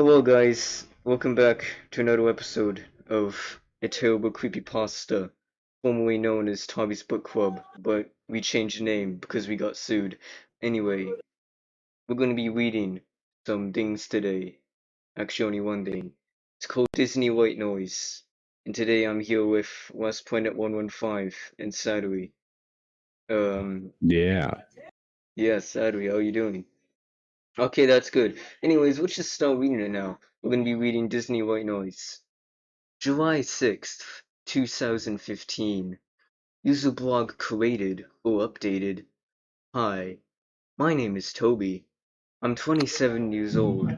Hello, guys. Welcome back to another episode of A Terrible Creepypasta, formerly known as Tommy's Book Club, but we changed the name because we got sued. Anyway, we're going to be reading some things today. Actually, only one thing. It's called Disney White Noise. And today I'm here with West Planet 115 and Sadui. Yeah. Yeah, Sadui, how are you doing? Okay, that's good. Anyways, let's just start reading it now. We're going to be reading Disney White Noise. July 6th, 2015. User blog created or updated. Hi, my name is Toby. I'm 27 years old,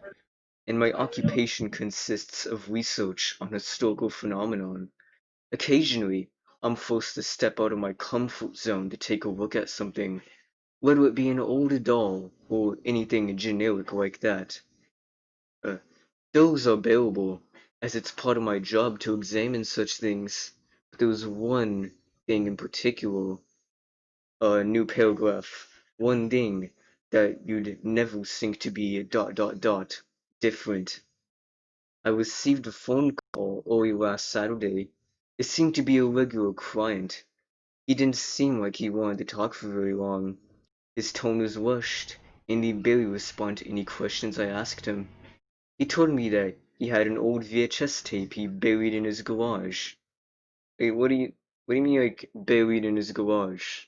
and my occupation consists of research on historical phenomenon. Occasionally, I'm forced to step out of my comfort zone to take a look at something, whether it be an old doll or anything generic like that. Those are available, as it's part of my job to examine such things. But there was one thing in particular, a new paragraph, one thing that you'd never think to be different. I received a phone call early last Saturday. It seemed to be a regular client. He didn't seem like he wanted to talk for very long. His tone was rushed, and he barely responded to any questions I asked him. He told me that he had an old VHS tape he buried in his garage. Wait, what do you mean, like, buried in his garage?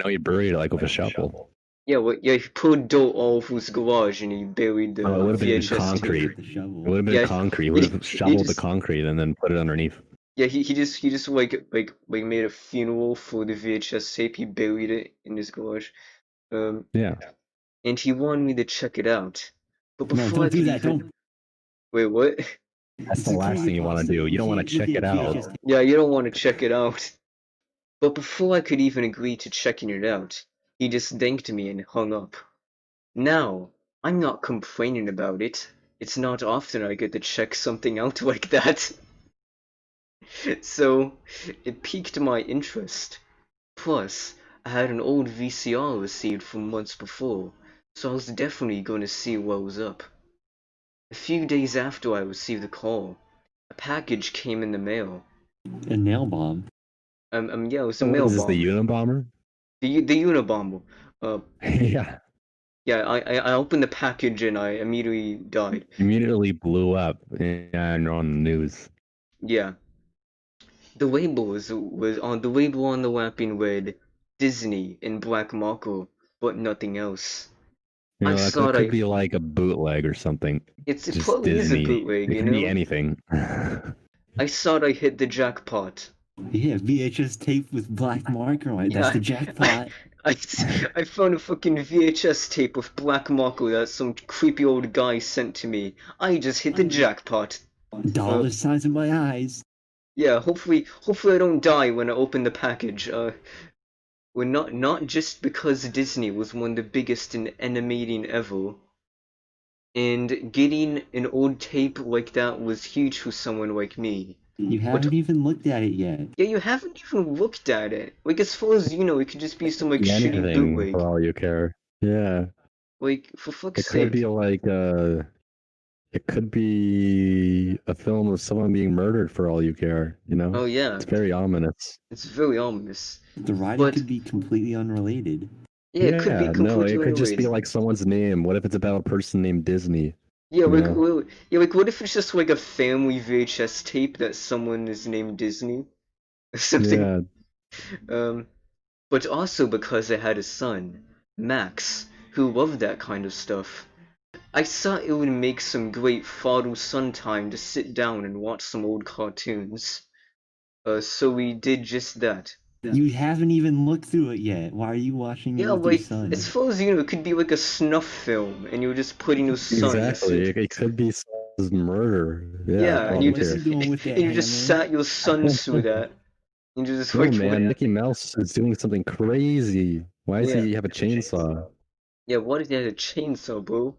He buried it like with a shovel. Yeah, he pulled dirt all over his garage and he buried the Oh, it would have been VHS concrete. tape. It would have been Yeah, concrete. He he, would have he shoveled the just, concrete and then put it underneath. yeah, he just like made a funeral for the VHS tape. He buried it in his garage. Um, Yeah. and he wanted me to check it out. But No, before I don't do could that. even, Don't. wait, what? That's the last thing you want to do. You don't want to check it out. Yeah, you don't want to check it out. But before I could even agree to checking it out, he just thanked me and hung up. Now, I'm not complaining about it. It's not often I get to check something out like that. So, it piqued my interest. Plus, I had an old VCR received from months before, so I was definitely going to see what was up. A few days after I received the call, a package came in the mail. A nail bomb. Yeah, it was a What mail is this, bomb. the Unabomber? The Unabomber. Yeah. Yeah, I opened the package and I immediately died. Immediately blew up. Yeah, and on the news. Yeah. The label was on the label on the wrapping read Disney in black marker, but nothing else. You I know, that thought could be like a bootleg or something. it Just probably is a Disney. bootleg, It you could be know? anything. I thought I hit the jackpot. Yeah, VHS tape with black marker on it. Yeah, That's the jackpot. I found a fucking VHS tape with black marker that some creepy old guy sent to me. I just hit the jackpot. Dollar signs in my eyes. Yeah, hopefully I don't die when I open the package. Well, not just because Disney was one of the biggest in animating ever, and getting an old tape like that was huge for someone like me. You haven't even looked at it yet. Yeah, you haven't even looked at it. Like, as far as you know, it could just be some like shitty Anything bootleg. for all you care. Yeah. Like, for fuck's It sake. could be like it could be a film of someone being murdered for all you care, you know? Oh yeah, It's very ominous. it's very ominous. The writing But could be completely unrelated. yeah, it could be no, completely it could just be unrelated. like someone's name. What if it's about a person named Disney? Yeah, You like, know? like, what if it's just like a family VHS tape that someone is named Disney? Or something. Yeah. But also because I had a son, Max, who loved that kind of stuff. I thought it would make some great father-son time to sit down and watch some old cartoons. So we did just that. You haven't even looked through it yet. Why are you watching it Yeah, with your like, son? as far as you know, it could be like a snuff film, and you're just putting your son. Exactly. It could be someone's murder. Yeah, for all and you you just What's he doing with that and you just hammer? sat your son through that. And you're just No, like, man, Mickey Mouse is doing something crazy. Why does Yeah. he have a chainsaw? Yeah, what if he had a chainsaw, bro?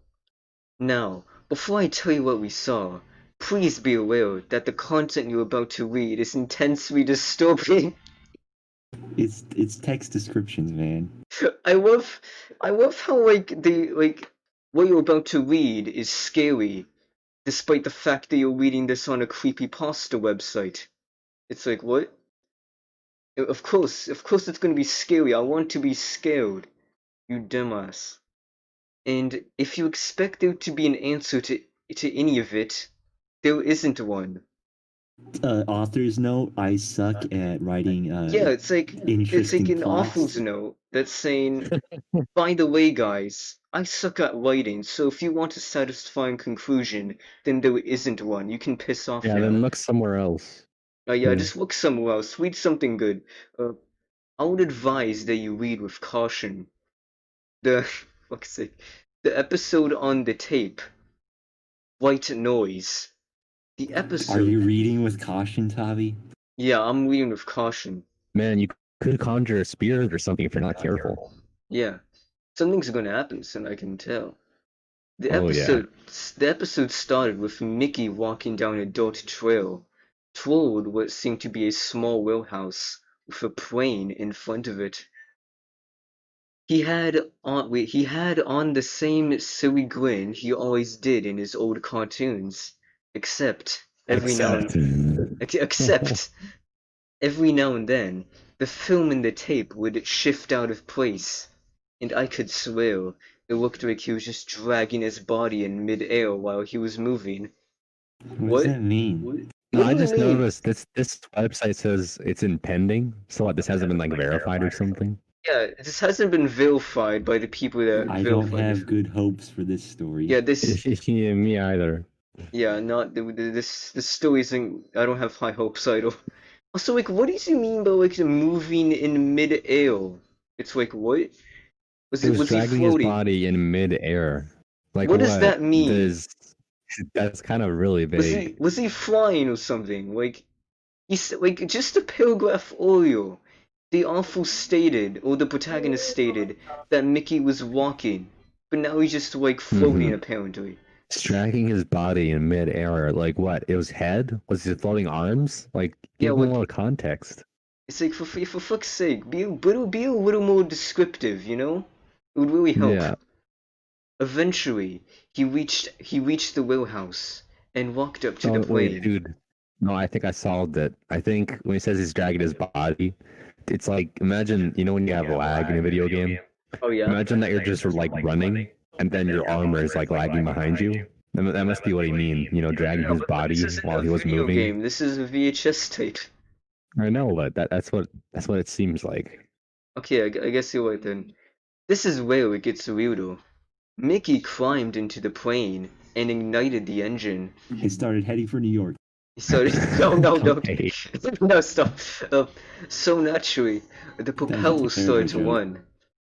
Now, before I tell you what we saw, please be aware that the content you're about to read is intensely disturbing. It's text descriptions, man. I love how like what you're about to read is scary, despite the fact that you're reading this on a creepypasta website. It's like, what? Of course it's gonna be scary. I want to be scared, you dumbass. And if you expect there to be an answer to any of it, there isn't one. Author's note: I suck at writing Yeah, it's like interesting an plots. awful's note that's saying, by the way, guys, I suck at writing, so if you want a satisfying conclusion, then there isn't one. You can piss off Yeah, now. then look somewhere else. Yeah, Yeah. just look somewhere else. Read something good. Uh, I would advise that you read with caution. The fuck's sake, the episode on the tape, White Noise. The Are episode. you reading with caution, Tavi? Yeah, I'm reading with caution. Man, you could conjure a spirit or something if you're not careful. Yeah, something's gonna happen soon. I can tell. The Oh yeah. episode the episode started with Mickey walking down a dirt trail toward what seemed to be a small wheelhouse with a plane in front of it. He had on the same silly grin he always did in his old cartoons, except every now Except. and except every now and then the film in the tape would shift out of place, and I could swear it looked like he was just dragging his body in mid-air while he was moving. What does What? that mean? No, What do I you just mean? noticed this website says it's impending. So what, this hasn't been like verified or something? Yeah, this hasn't been vilified by the people that I don't vilified this. have good hopes for this story. Yeah, this. Yeah, me either. Yeah, not this still isn't. I don't have high hopes either. Also, like, what does he mean by like moving in mid-air? It's like what? He was Was he dragging his floating? body in mid-air. Like What does what? that mean? That's kind of really vague. Was he flying or something? Like he said, like just a paragraph earlier, the author stated, or the protagonist stated, that Mickey was walking, but now he's just like floating Mm-hmm. apparently. He's dragging his body in mid-air. Like what? It was head? Was he floating arms? Like Yeah, give him a like little context. it's like for fuck's sake, be a little more descriptive, you know? It would really help. Yeah. Eventually, he reached the wheelhouse and walked up to the Oh wait, plane. dude. No, I think I solved it. I think when he says he's dragging his body, it's like imagine when you have lag in a video game. Oh yeah. Imagine that you're just like running, and then your armor is like lagging behind you. That must be what he mean. Dragging his But this body isn't while a he was video moving. game. This is a VHS tape. I know, but that's what it seems like. Okay, I guess you're right then. This is where it gets weirder. Mickey climbed into the plane and ignited the engine. He started heading for New York. He started. No, no, no, Okay. no, stop. So naturally, the That was a propeller terrible started to joke. run.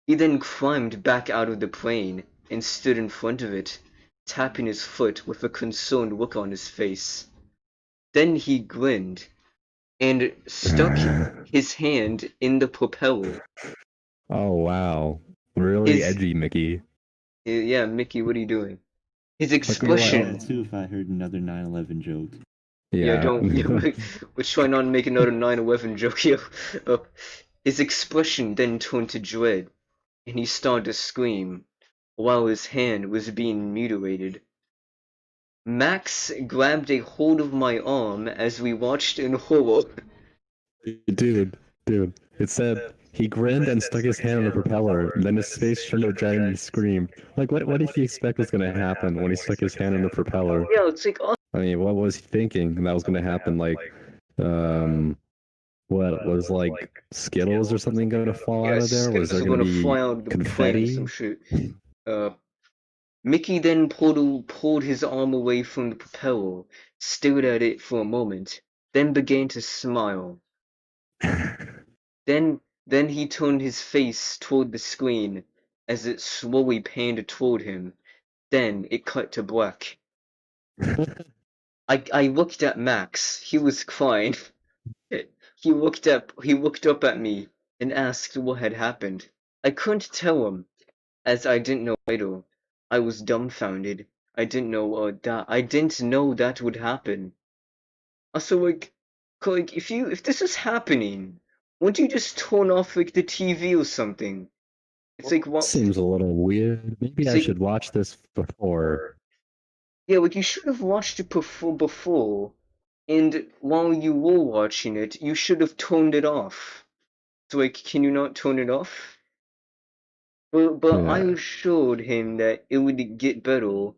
He then climbed back out of the plane and stood in front of it, tapping his foot with a concerned look on his face. Then he grinned and stuck his hand in the propeller. Oh wow, really His edgy, Mickey. Yeah, Mickey, what are you doing? His Look at what- Yeah, expression. too, if I heard another 9/11 joke. Yeah, Yeah. don't. Yeah, we're trying not to make another 9/11 joke here. His expression then turned to dread, and he started to scream, while his hand was being mutilated. Max grabbed a hold of my arm as we watched in horror. Dude. It said he grinned and stuck his hand on the propeller. Then his face turned to dread and he screamed. Like, what did he expect was gonna happen when he stuck his hand on the propeller? Yeah, it's like, oh, I mean, what was he thinking that was gonna happen? Like, what was like Skittles or something gonna fall out yeah, of there? Was Skittles there are gonna gonna be fly out of the plane or some confetti? shit. Uh, Mickey then pulled his arm away from the propeller, stared at it for a moment, then began to smile. Then he turned his face toward the screen as it slowly panned toward him. Then it cut to black. I looked at Max. He was crying. He looked up at me and asked what had happened. I couldn't tell him, as I didn't know either. I was dumbfounded. I didn't know that would happen. Also, like if this is happening, wouldn't you just turn off like the TV or something? It's like what? Seems a little weird. Maybe It's I like should watch this before. yeah, like you should have watched it before, and while you were watching it, you should have toned it off. So like, can you not tone it off? But I Yeah. assured him that it would get better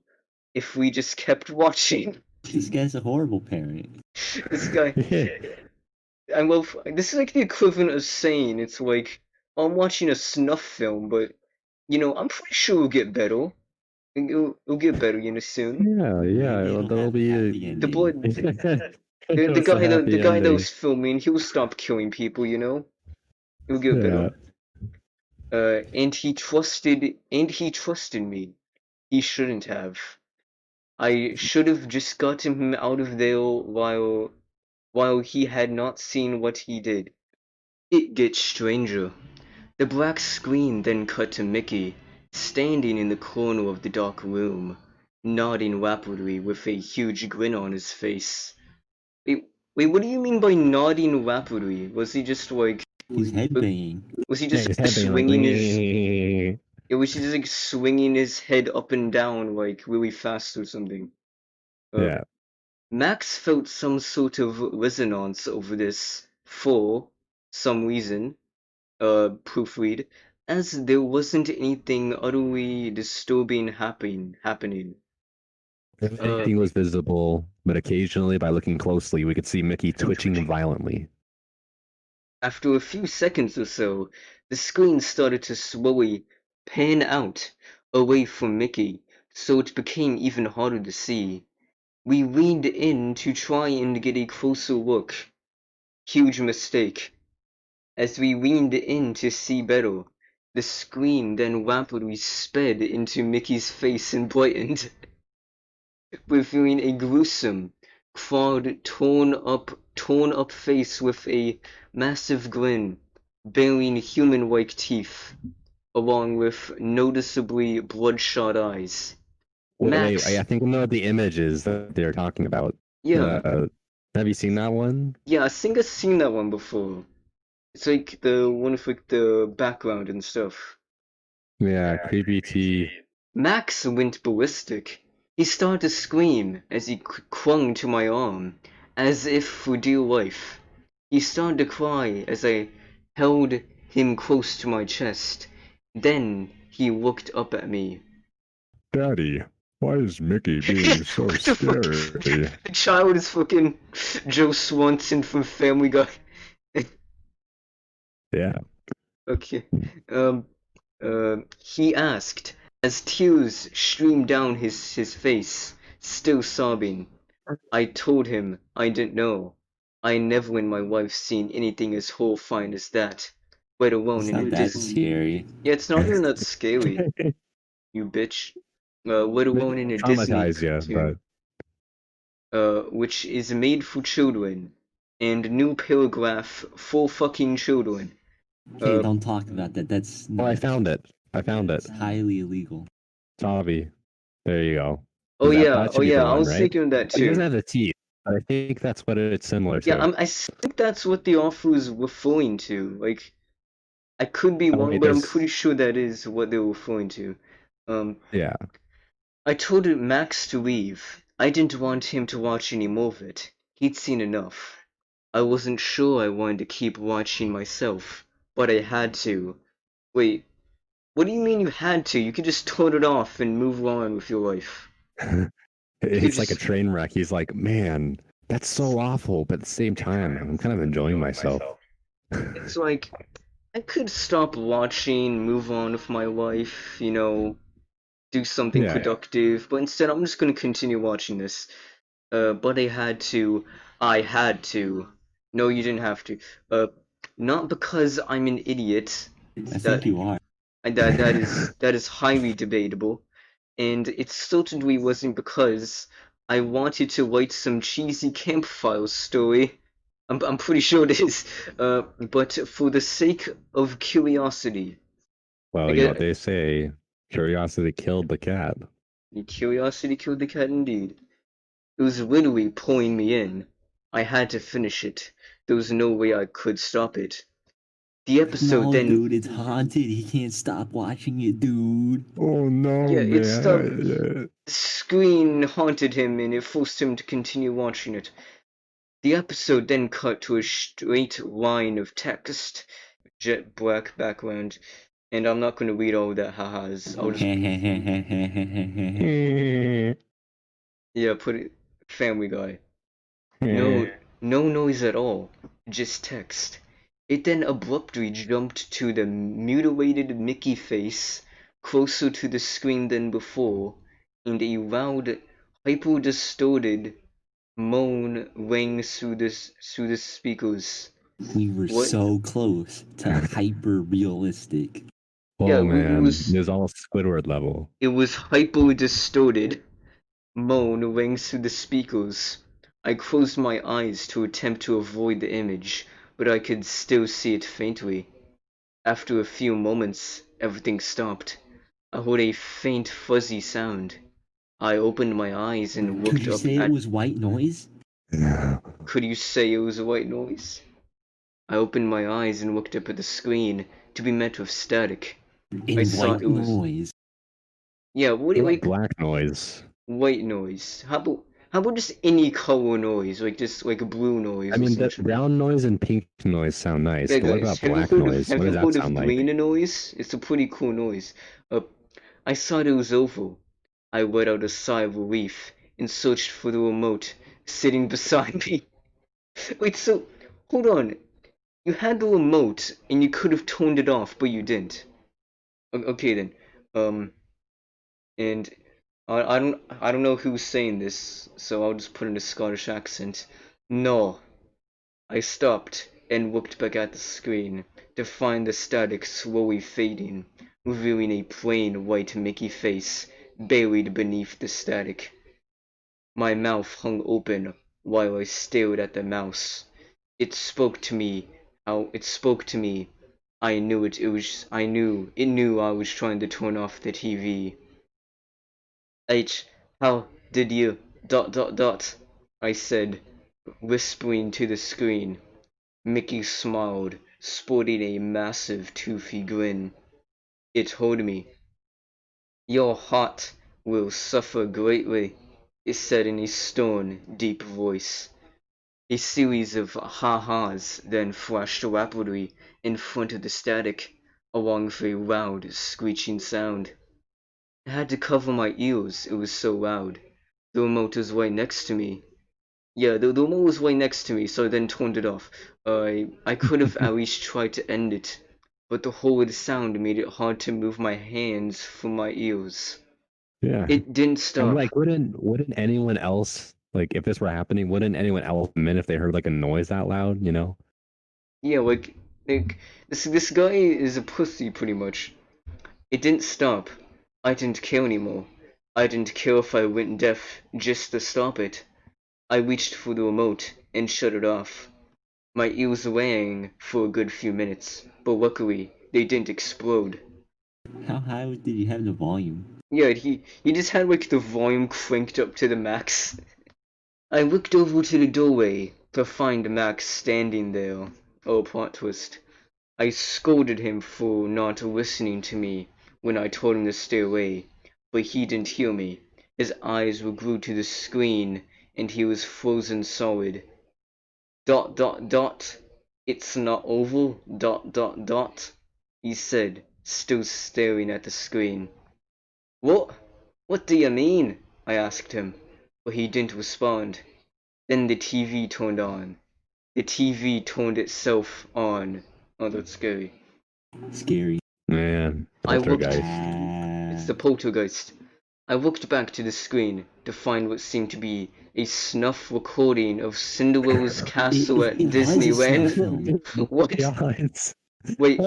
if we just kept watching. This guy's a horrible parent. This guy, Yeah. I love. This is like the equivalent of saying it's like I'm watching a snuff film, but I'm pretty sure it'll get better. It'll get better, soon. Yeah, yeah. Maybe Well, it'll there'll have a be happy The ending. blood, the it's a guy that the happy guy that ending. was filming, he'll stop killing people. It'll get better. Yeah. And he trusted me. He shouldn't have. I should have just gotten him out of there while he had not seen what he did. It gets stranger. The black screen then cut to Mickey, standing in the corner of the dark room, nodding rapidly with a huge grin on his face. Wait, wait, what do you mean by nodding rapidly? Was he just like, He's headbanging. was he Yeah, just he's headbanging like. swinging his, was he just like swinging his head up and down like really fast or something? Uh, Yeah. Max felt some sort of resonance over this for some reason, proofread, as there wasn't anything utterly disturbing happening. If Uh, anything was visible, but occasionally, by looking closely, we could see Mickey twitching violently. After a few seconds or so, the screen started to slowly pan out away from Mickey, so it became even harder to see. We leaned in to try and get a closer look. Huge mistake. As we leaned in to see better, the screen then rapidly sped into Mickey's face and brightened, revealing a gruesome, clawed, torn up face with a massive grin, bearing human-like teeth, along with noticeably bloodshot eyes. Wait, Max, I think I know the images that they're talking about. yeah, Uh, have you seen that one? yeah, I think I've seen that one before. It's like the one with like the background and stuff. Yeah, creepy T. Max went ballistic. He started to scream as he clung to my arm, as if for dear life. He started to cry as I held him close to my chest. Then he looked up at me. Daddy, why is Mickey being so What the fuck? scary? The child is fucking Joe Swanson from Family Guy. Yeah. Okay. Um, he asked, as tears streamed down his face, still sobbing. I told him I didn't know. I never in my life seen anything as horrifying as that, let alone It's in a not that Disney. scary. Yeah, it's not even that scary, you bitch. Let alone in a Disney Traumatize you, cartoon, which is made for children, and new paragraph for fucking children. Okay, Uh, don't talk about that. That's well, I found it. I found it. it's highly illegal. Tavi. There you go. oh That yeah, that oh should be the yeah, I one, was right? thinking of that He doesn't too. have the teeth, but I think that's what it's similar Yeah, to. I think that's what the offer is referring to. Like, I could be Oh wrong, wait, but I'm there's pretty sure that is what they're referring to. Um, yeah. I told Max to leave. I didn't want him to watch any more of it. He'd seen enough. I wasn't sure I wanted to keep watching myself, but I had to. Wait, what do you mean you had to? You could just turn it off and move on with your life. You could It's like a just. train wreck. He's like, man, that's so awful, but at the same time, I'm kind of enjoying myself. It's like, I could stop watching, move on with my life, do something Yeah. productive, but instead I'm just gonna continue watching this. But I had to. I had to. No, you didn't have to. Uh, Not because I'm an idiot. I That think you are. that is highly debatable, and it certainly wasn't because I wanted to write some cheesy campfire story. I'm pretty sure it is. But for the sake of curiosity, I Well, you know what get they say, curiosity killed the cat. curiosity killed the cat indeed. It was literally pulling me in. I had to finish it. There was no way I could stop it. The episode No, then dude, it's haunted. He can't stop watching it, dude. Oh no, yeah, it stopped. man. The screen haunted him and it forced him to continue watching it. The episode then cut to a straight line of text, jet black background, and I'm not going to read all that ha-has. I'll just, yeah, put it, Family Guy. No, no noise at all, just text. It then abruptly jumped to the mutilated Mickey face, closer to the screen than before, and a loud, hyper-distorted moan rang through the speakers. We were What? so close to hyper realistic. Yeah, Oh it man, was it was almost Squidward level. it was hyper-distorted moan rang through the speakers. I closed my eyes to attempt to avoid the image, but I could still see it faintly. After a few moments, everything stopped. I heard a faint fuzzy sound. I opened my eyes and Could looked you up say at. it was white noise? Could you say it was a white noise? I opened my eyes and looked up at the screen to be met with static. I In saw white it was. noise. Yeah, what do you like? Black noise. White noise. How about just any color noise, like just like a blue noise I or mean, the something? brown noise and pink noise sound nice, Yeah, but what guys, about have you black heard of noise? have What you does that heard of sound like? green noise? It's a pretty cool noise. I thought it was over. I let out a sigh of relief and searched for the remote sitting beside me. Wait, so hold on. You had the remote and you could have turned it off, but you didn't. Okay then. Um, and I don't know who's saying this, so I'll just put in a Scottish accent. No. I stopped and looked back at the screen to find the static slowly fading, revealing a plain white Mickey face buried beneath the static. My mouth hung open while I stared at the mouse. It spoke to me. It spoke to me. I knew it. It knew I was trying to turn off the TV. H, how did you? Dot dot dot. I said, whispering to the screen. Mickey smiled, sporting a massive toothy grin. It told me. Your heart will suffer greatly, it said in a stern, deep voice. A series of ha-has then flashed rapidly in front of the static, along with a loud, screeching sound. I had to cover my ears, it was so loud. The remote was right next to me. Yeah, the remote was right next to me, so I then turned it off. I could have at least tried to end it, but the horrid sound made it hard to move my hands from my ears. Yeah. It didn't And stop. like, wouldn't anyone else, like, if this were happening, wouldn't anyone else admit if they heard like a noise that loud? You know? Yeah, like this guy is a pussy pretty much. It didn't stop. I didn't care anymore. I didn't care if I went deaf just to stop it. I reached for the remote and shut it off. My ears rang for a good few minutes, but luckily they didn't explode. How high did you have the volume? Yeah, he just had like the volume cranked up to the max. I looked over to the doorway to find Max standing there. Oh, plot twist. I scolded him for not listening to me when I told him to stay away, but he didn't hear me. His eyes were glued to the screen, and he was frozen solid. Dot dot dot. It's not over. Dot dot dot. He said, still staring at the screen. What? What do you mean? I asked him, but he didn't respond. Then the TV turned on. The TV turned itself on. Oh, that's scary. Scary. Man, I looked. poltergeist. It's the poltergeist. I looked back to the screen to find what seemed to be a snuff recording of Cinderella's castle at It was a snuff Disneyland. film. What? Yeah, it's Wait,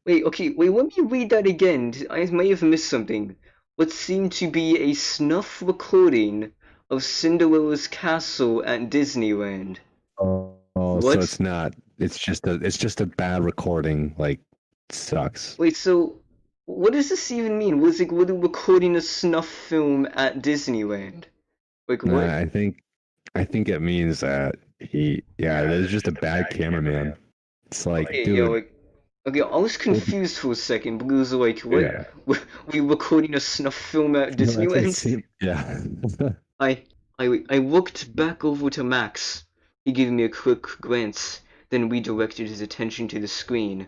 wait, let me read that again. I may have missed something. What seemed to be a snuff recording of Cinderella's castle at Disneyland. oh, so What? it's not. It's just a bad recording. Like, sucks. Wait, so what does this even mean? Was it were they recording a snuff film at Disneyland? Like what? I think it means that yeah, that's just a bad cameraman. It's like, Okay, yo, dude, like Okay, I was confused for a second because like, what? Yeah. We recording a snuff film at No, that's what it Disneyland? seemed. Yeah. I I looked back over to Max. He gave me a quick glance, then redirected his attention to the screen.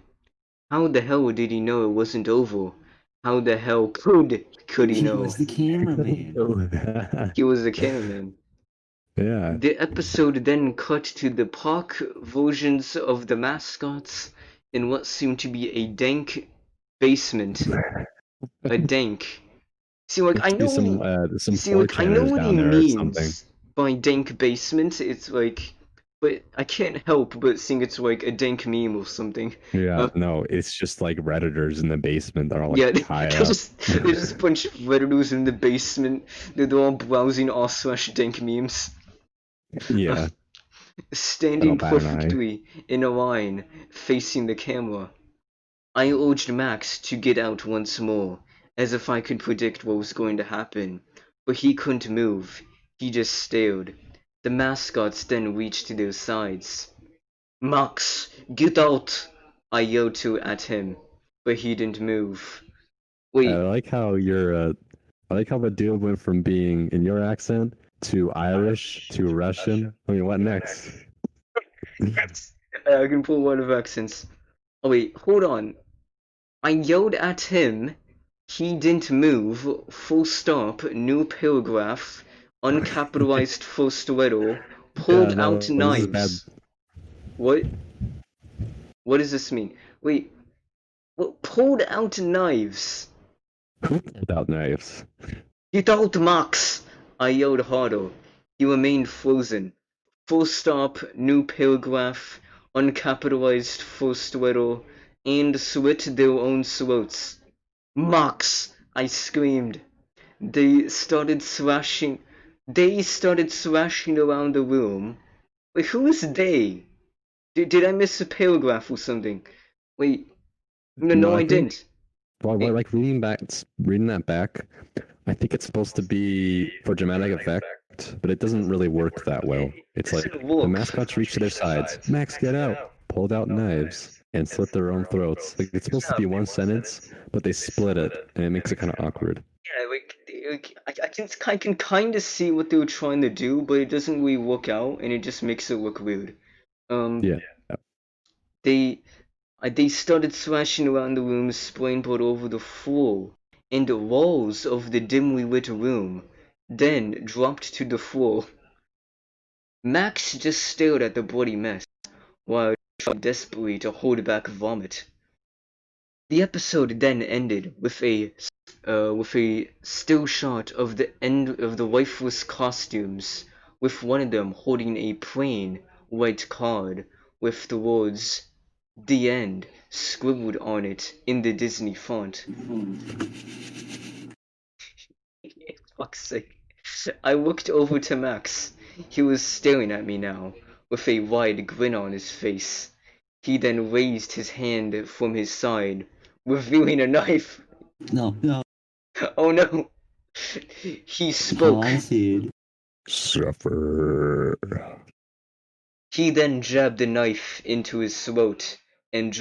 How the hell did he know it wasn't over? How the hell could he He know? was the cameraman. He was the cameraman. Yeah. The episode then cut to the park versions of the mascots in what seemed to be a dank basement. A dank. See, like I Must be know what some see, like I know 4chaners what he down there or something. means by dank basement. It's like, but I can't help but think it's like a dank meme or something. Yeah, Uh, no, it's just like Redditors in the basement that are yeah, like high there's up. just there's just a bunch of redditors in the basement. They're all browsing r/dank memes. Uh, Yeah, that'll Standing bat an eye. perfectly in a line, facing the camera. I urged Max to get out once more, as if I could predict what was going to happen, but he couldn't move. He just stared. The mascots then reached to their sides. Max, get out! I yelled at him, but he didn't move. I Wait, like how I like how the dude went from being in your accent to Irish to Russian. I mean, what next? I can pull one of accents. Oh wait, hold on. I yelled at him. He didn't move. Full stop. New paragraph. Uncapitalized first letter. Yeah, Pulled out no, this is bad. knives. What? What does this mean? Wait. What? Pulled out knives. Without knives. Get out, Max! I yelled harder. He remained frozen. Full stop. New paragraph. Uncapitalized first letter. And slit their own throats. Max! I screamed. They started thrashing. They started thrashing around the room. Wait, who is they? Did I miss a paragraph or something? Wait, no, No, I I think didn't. well, Eh, like reading that back, I think it's supposed to be for dramatic effect, but it doesn't really work that well. it It's like doesn't the work. mascots reach to their sides, Max get out, pulled out knives, and slit their own throats. Like it's supposed to be one sentence, but they split it, and it makes it kind of awkward. Yeah, I can kind of see what they were trying to do, but it doesn't really work out, and it just makes it look weird. Um, Yeah. they they started thrashing around the room, spraying blood over the floor and the walls of the dimly lit room, then dropped to the floor. Max just stared at the bloody mess, while I tried desperately to hold back vomit. The episode then ended with a still shot of the end of the lifeless costumes, with one of them holding a plain white card with the words "The End" scribbled on it in the Disney font. Fuck's sake. I looked over to Max. He was staring at me now, with a wide grin on his face. He then raised his hand from his side, revealing a knife. No, no. Oh no! He How spoke. I see it. Suffer. He then jabbed the knife into his throat and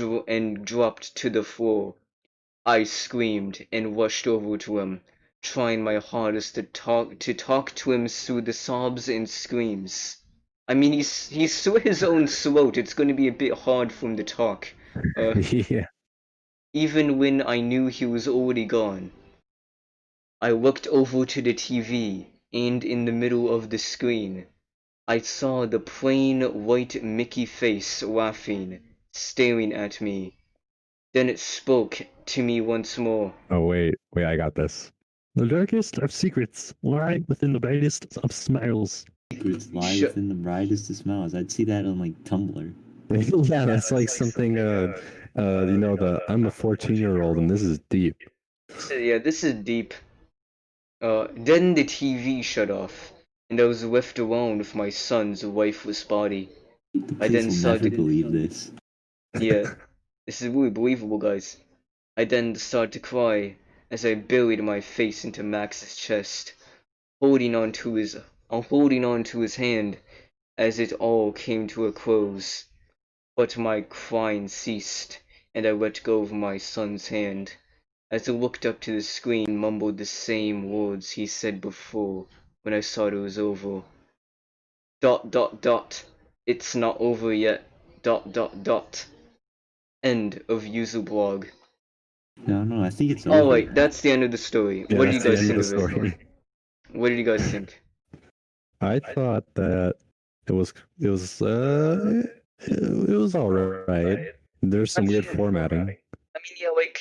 dropped to the floor. I screamed and rushed over to him, trying my hardest to talk to him through the sobs and screams. I mean, he's through his own throat. It's going to be a bit hard for him to talk. Yeah. Even when I knew he was already gone. I looked over to the TV, and in the middle of the screen, I saw the plain white Mickey face laughing, staring at me. Then it spoke to me once more. Oh wait, I got this. The darkest of secrets lie within the brightest of smiles. Secrets lie Shut. within the brightest of smiles. I'd see that on like Tumblr. Yeah, that's like something. You know, the I'm a 14-year-old and this is deep. Yeah, this is deep. Then the TV shut off, and I was left alone with my son's lifeless body. The I police then will never started. believe this. Yeah, this is really believable, guys. I then started to cry as I buried my face into Max's chest, holding on to his hand as it all came to a close. But my crying ceased, and I let go of my son's hand. As I looked up to the screen, mumbled the same words he said before when I saw it was over. ... It's not over yet. ... End of user blog. No, I think it's over. Alright, that's the end of the story. Yeah, What do you that's the guys end of think the of it? story. What did you guys think? I thought that it was all right. There's some weird formatting. I mean, yeah, like,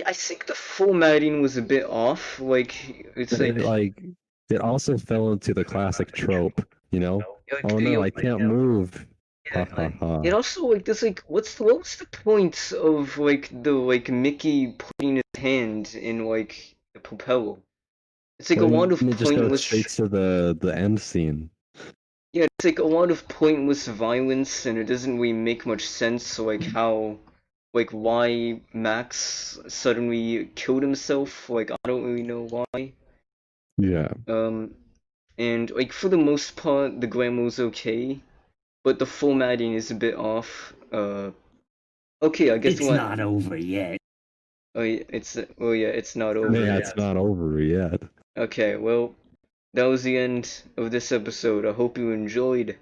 I think the formatting was a bit off. Like, it's like, It also fell into the classic trope, you know? Oh no, I can't move. Ha ha ha. it also, like, there's, like, what's the point of, like, Mickey putting his hand in, like, the propeller? It's, like, a lot of It just goes pointless... straight to the end scene. Yeah, it's, like, a lot of pointless violence, and it doesn't really make much sense, like, how... Like, why Max suddenly killed himself. Like, I don't really know why. Yeah. And, like, for the most part, the grammar's okay, but the formatting is a bit off. Okay, I guess It's not over yet. Oh, yeah, it's not over Yeah, yet. it's not over yet. Okay, well, that was the end of this episode. I hope you enjoyed.